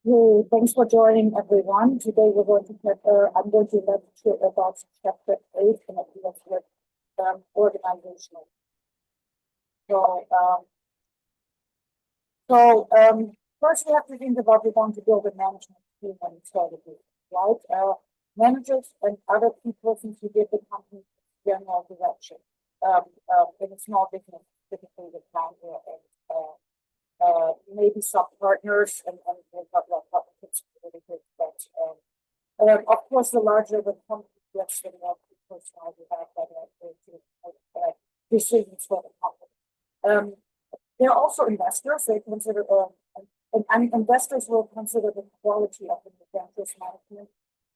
Hey, thanks for joining, everyone. Today I'm going to lecture about chapter 8 and it deals with organizational. So, um, so first we have to think about we want to build a management team and strategy, right? Managers and other key persons who give the company general direction. In a small business, typically the founder and maybe some partners, and we'll talk about partnerships a little bit, but of course, the larger the company gets, the more personal you have that decisions for the company. There are also investors. They consider, and investors will consider the quality of the bankers' management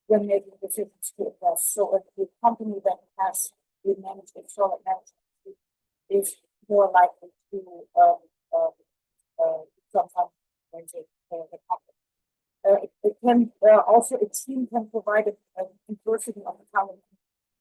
when making decisions to invest. So if the company that has the management, solid management, is more likely to um, sometimes the company. It can also, a team can provide a diversity of talent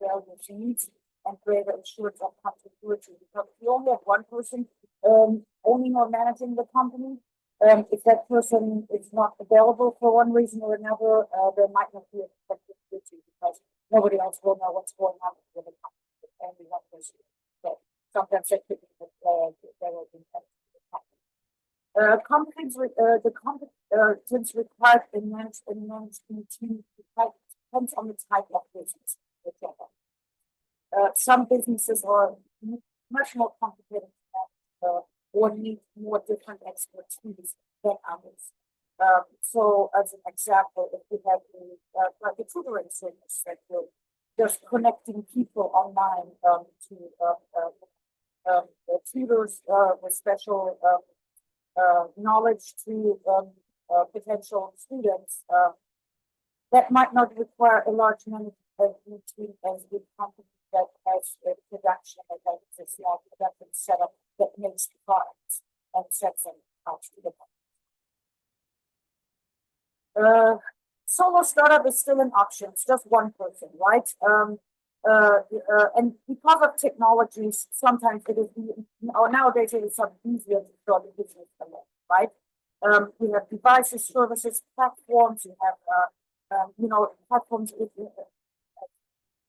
values needs and greater assurance of continuity. Because if you only have one person owning or managing the company, if that person is not available for one reason or another, there might not be a continuity because nobody else will know what's going on with the company with only one person. So sometimes that could be there will be companies the competence required in management team depends on the type of business. Some businesses are much more complicated or need more different expertise than others. So, as an example, if we have like a tutoring service that will just connecting people online to tutors with special knowledge to potential students, that might not require a large management team as a big company that has a production that has a small production setup that makes the products and sets them out to the market. Solo startup is still an option. It's just one person, right? And because of technologies, sometimes it is, or nowadays it is something easier to start a business alone, right? We have devices, services, platforms. You have, platforms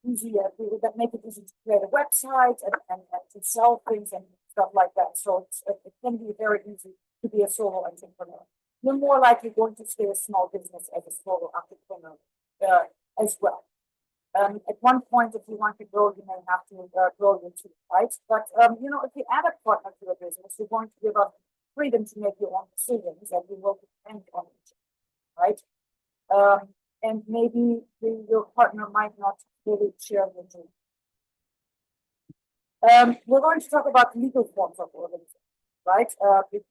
easy that make it easy to create a website and to sell things and stuff like that. So it can be very easy to be a solo entrepreneur. You're more likely going to stay a small business as a solo entrepreneur as well. At one point, if you want to grow, you may have to grow your team, right? But if you add a partner to your business, you're going to give up freedom to make your own decisions, and you will depend on each other, right? And maybe your partner might not really share your dream. We're going to talk about legal forms of organization, right?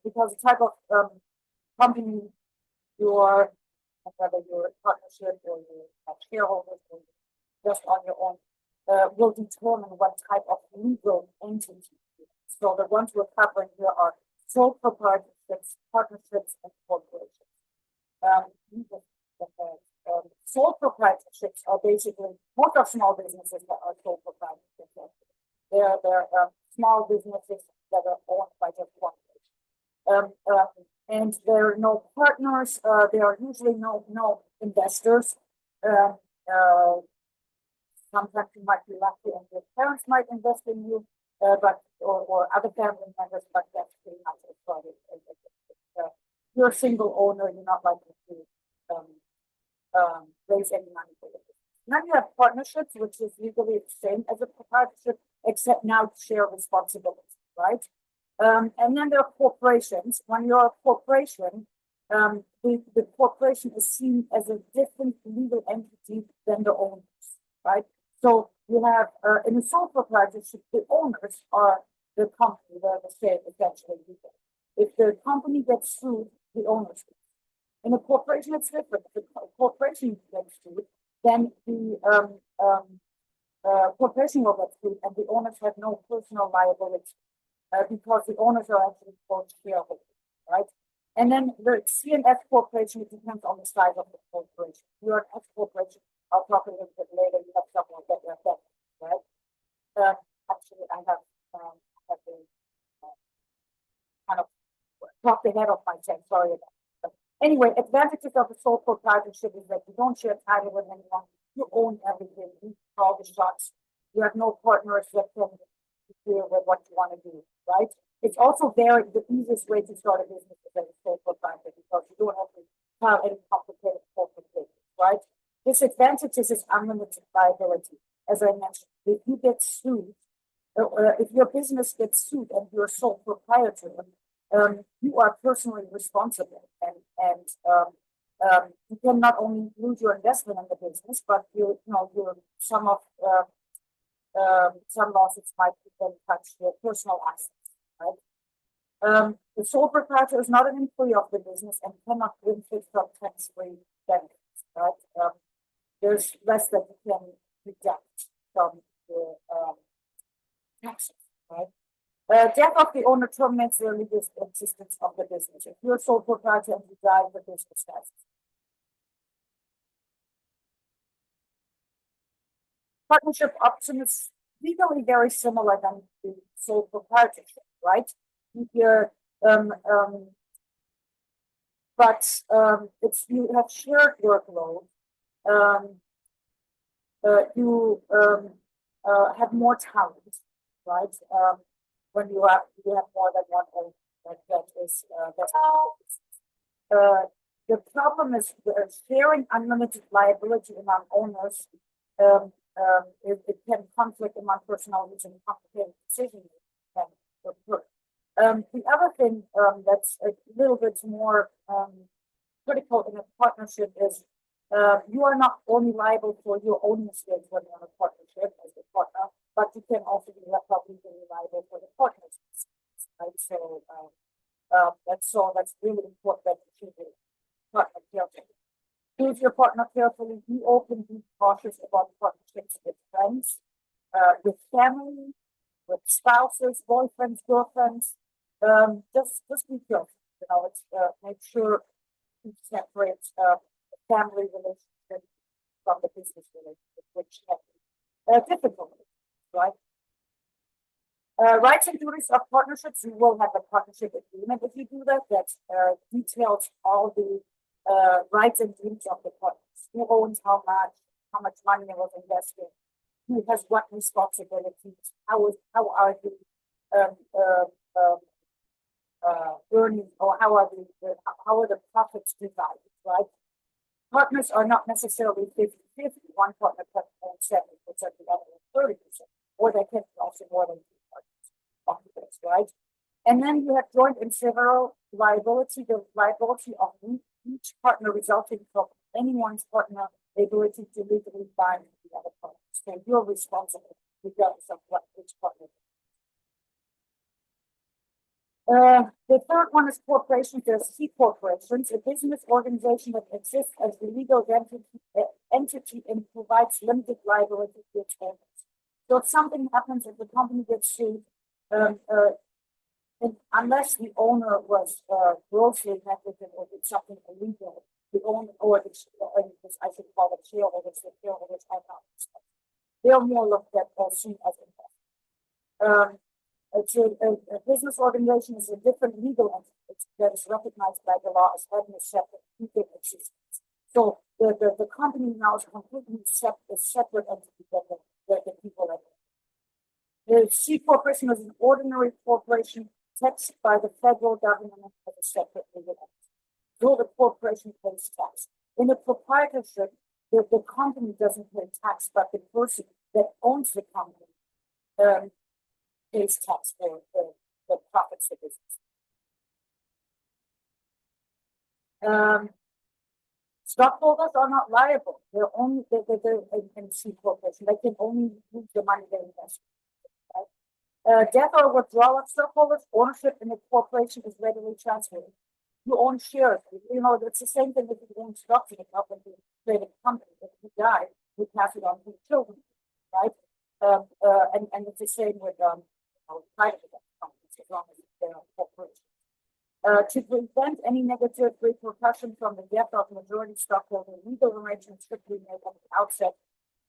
Because the type of company you are, whether you're a partnership or you have shareholders or just on your own, will determine what type of legal entity. So the ones we're covering here are sole proprietorships, partnerships, and corporations. Sole proprietorships are basically most of small businesses that are sole proprietorships. They're small businesses that are owned by just one person. And there are no partners. There are usually no investors. Sometimes you might be lucky and your parents might invest in you, or other family members, but that's pretty much it. You're a single owner, you're not likely to raise any money for it. Then you have partnerships, which is legally the same as a proprietorship, except now share responsibility, right? And then there are corporations. When you're a corporation, the corporation is seen as a different legal entity than the owners, right? So you have in a sole proprietorship, the owners are the company, they're the same essentially. If the company gets sued, the owners. In a corporation, it's different. If the corporation gets sued, then the corporation will get sued, and the owners have no personal liability because the owners are actually called shareholders, right? And then the C&S corporation, it depends on the size of the corporation. You're an S corporation. I'll talk a little bit later. You have something like that, right? Actually, I have been kind of talked ahead of my time. Sorry about that. Anyway, advantages of a sole proprietorship is that you don't share title with anyone. You own everything. You call the shots. You have no partners that can interfere with what you want to do, right? It's also the easiest way to start a business is as a sole proprietor because you don't have to file any complicated corporate papers, right? Disadvantages is unlimited liability. As I mentioned, if you get sued, if your business gets sued and you're sole proprietor, you are personally responsible, and you can not only lose your investment in the business, but some lawsuits might even touch your personal assets, right? The sole proprietor is not an employee of the business and cannot benefit from tax-free benefits, right? There's less that you can deduct from the taxes, right? Death of the owner terminates the legal existence of the business. If you're a sole proprietor and you die, the business dies. Partnership option is legally very similar than the sole proprietorship, right? Here, but if you have shared workload, you have more talent, right? When you have more than one owner, that's the problem is sharing unlimited liability among owners. It can conflict among personalities and complicated decisions. The other thing that's a little bit more critical in a partnership is you are not only liable for your own mistakes when you're in a partnership as a partner, but you can also be publicly liable for the partner's mistakes, right? So that's really important that you choose your partner carefully. Choose your partner carefully. Be open, be cautious about partnerships with friends, with family, with spouses, boyfriends, girlfriends. Just be careful. It's make sure you separate family relationship from the business relationship, which can be difficult, right? Rights and duties of partnerships. You will have a partnership agreement if you do that. That details all the rights and duties of the partners. Who owns how much money was invested, who has what responsibilities, how are the earnings, or how are the profits divided, right? Partners are not necessarily 50-50. One partner can own 70%, the other 30%, or they can be also more than two partners of this, right? And then you have joint and several liability, the liability of each partner resulting from anyone's partner ability to legally bind the other partner. So you're responsible regardless of what each partner. The third one is corporations. There's C corporations, a business organization that exists as the legal entity and provides limited liability to its owners. So if something happens, if the company gets sued, unless the owner was grossly negligent or did something illegal, the owner or I should call it shareholders, the shareholders are not responsible. They're more looked at or seen as investors. It's a business organization is a different legal entity that is recognized by the law as having a separate legal existence. So the company now is completely separate entity than the people that. The C corporation is an ordinary corporation taxed by the federal government as a separate legal entity. So the corporation pays tax. In a proprietorship, the company doesn't pay tax, but the person that owns the company pays tax for the profits of business. Stockholders are not liable. They're only in C corporation. They can only use the money they invest. Right? Death or withdrawal of stockholders, ownership in the corporation is readily transferred. You own shares. It's the same thing if you own stocks in a company, trade a company. If you die, you pass it on to the children, right? And it's the same with private companies as long as they're corporations. To prevent any negative repercussion from the death of majority stockholder, legal arrangements should be made at the outset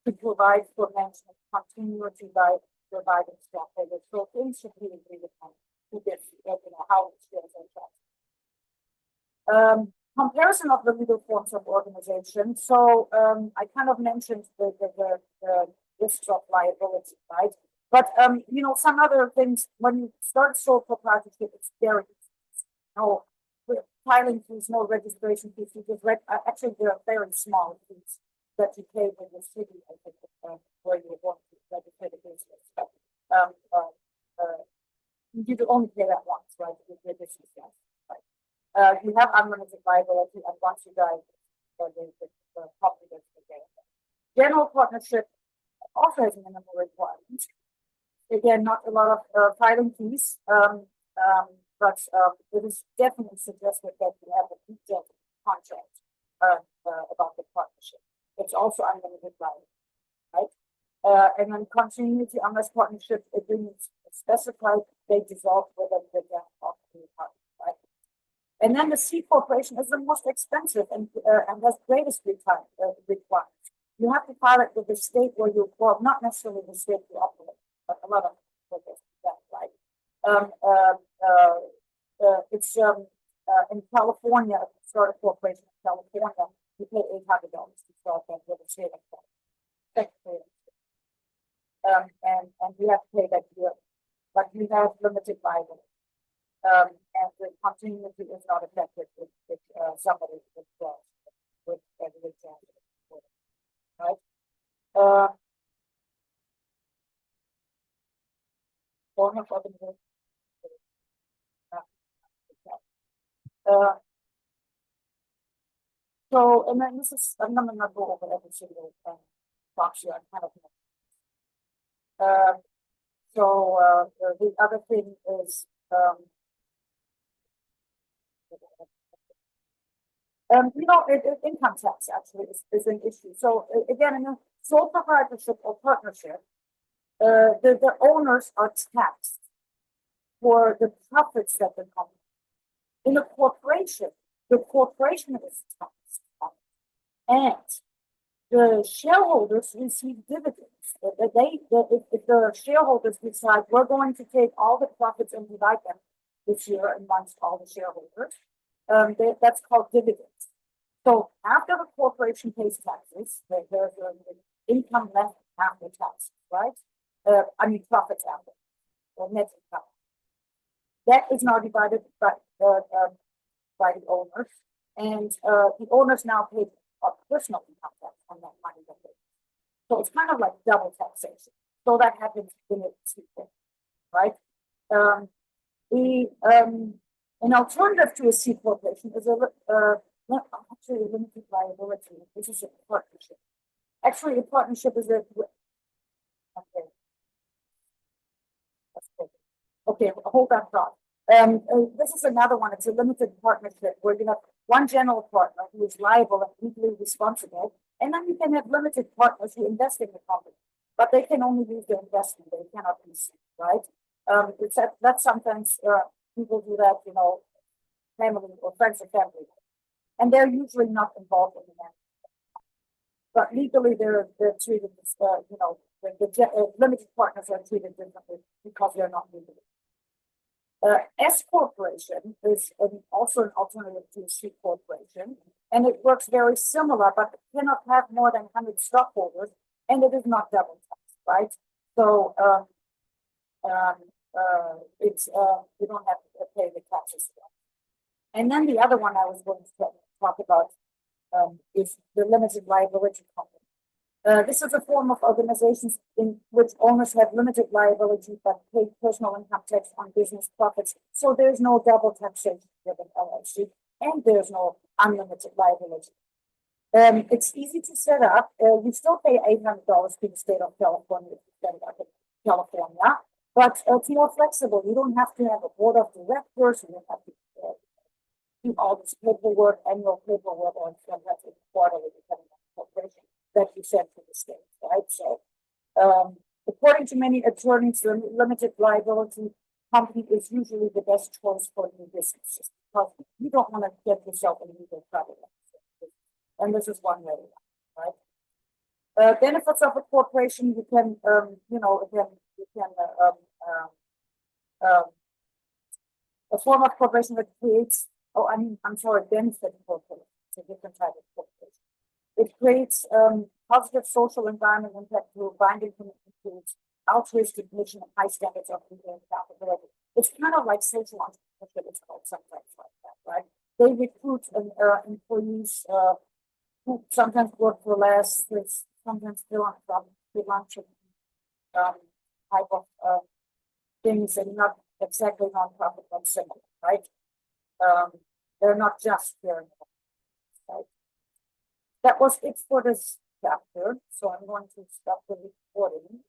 to provide for management continuity by providing stockholders. So things should be agreed upon who gets, how it shares are transferred. comparison of the legal forms of organization. So I kind of mentioned the risks of liability, right? But some other things when you start sole proprietorship, it's very easy. No filing fees, no registration fees. You just actually there are very small fees that you pay with the city, I think, where you want to register the business. Um, uh, you do only pay that once, right? With your business, yes, right? You have unlimited liability, and once you die, the property goes to the general partnership also has minimal requirements. Again, not a lot of filing fees, but it is definitely suggested that you have a detailed contract about the partnership. It's also unlimited liability, right? And then continuity unless partnership agreements specified, they dissolve within the death of the party, right? And then the C corporation is the most expensive and has greatest requirements. You have to file it with the state where you, well, not necessarily the state you operate, but a lot of that, right? It's in California, if you start a corporation in California, you pay $800 to start that with the state of California. And you have to pay that year, but you have limited liability. And the continuity is not affected if somebody withdraws with every example, right? Form of organization. So, and then this is, I'm not going to go over every single box here. I'm kind of. The other thing is, income tax actually is an issue. So again, in a sole proprietorship or partnership, the owners are taxed for the profits that they come. In a corporation, the corporation is taxed, and the shareholders receive dividends. If the shareholders decide we're going to take all the profits and divide them this year amongst all the shareholders, that's called dividends. So after the corporation pays taxes, there's an income left after taxes, right? Profits after, or net income. That is now divided by the owners, and the owners now pay a personal income tax on that money that they. So it's kind of like double taxation. So that happens in a sequel, right? An alternative to a C corporation is actually a limited liability. This is a partnership. Actually, a partnership is a. Okay, hold that thought. This is another one. It's a limited partnership where you have one general partner who is liable and legally responsible, and then you can have limited partners who invest in the company, but they can only use their investment. They cannot be sued, right? That's sometimes people do that, family or friends of family, and they're usually not involved in the management. But legally, they're treated as, the limited partners are treated differently because they're not legally. S corporation is also an alternative to a C corporation, and it works very similar, but it cannot have more than 100 stockholders, and it is not double tax, right? So it's you don't have to pay the taxes. And then the other one I was going to talk about is the limited liability company. This is a form of organizations in which owners have limited liability but pay personal income tax on business profits. So there's no double taxation with an LLC, and there's no unlimited liability. It's easy to set up. You still pay $800 to the state of California if you set it up in California, but it's more flexible. You don't have to have a board of directors. You don't have to do all this paperwork, annual paperwork, or sometimes quarterly, depending on the corporation that you send to the state, right? So, according to many attorneys, the limited liability company is usually the best choice for new businesses because you don't want to get yourself in legal trouble. And this is one way, right? Benefits of a corporation, you can, a form of corporation that creates oh, I'm sorry, benefit corporation. It's a different type of corporation. It creates positive social environment impact through binding commitment to altruistic mission and high standards of legal accountability. It's kind of like social entrepreneurship, it's called sometimes like that, right? They recruit employees who sometimes work for less, with sometimes philanthropic type of things, and not exactly nonprofit but similar, right? They're not just here. Right? That was it for this chapter, so I'm going to stop the recording.